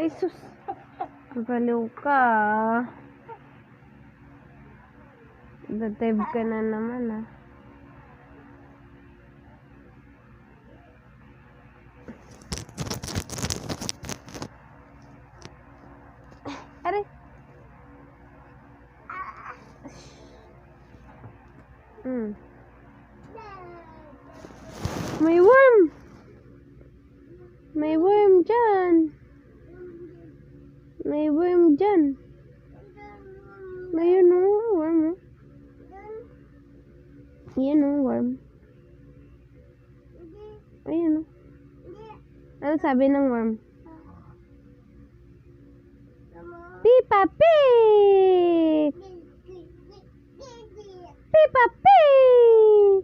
Ay, sus. Magaliw ka. Datib ka na naman, ah. Aray. May worm. May worm dyan. May worm dyan. Mayroon o, worm o. Ayan o, worm. Ayan o. Ano sabi ng worm? Peppa Pig! Peppa Pig!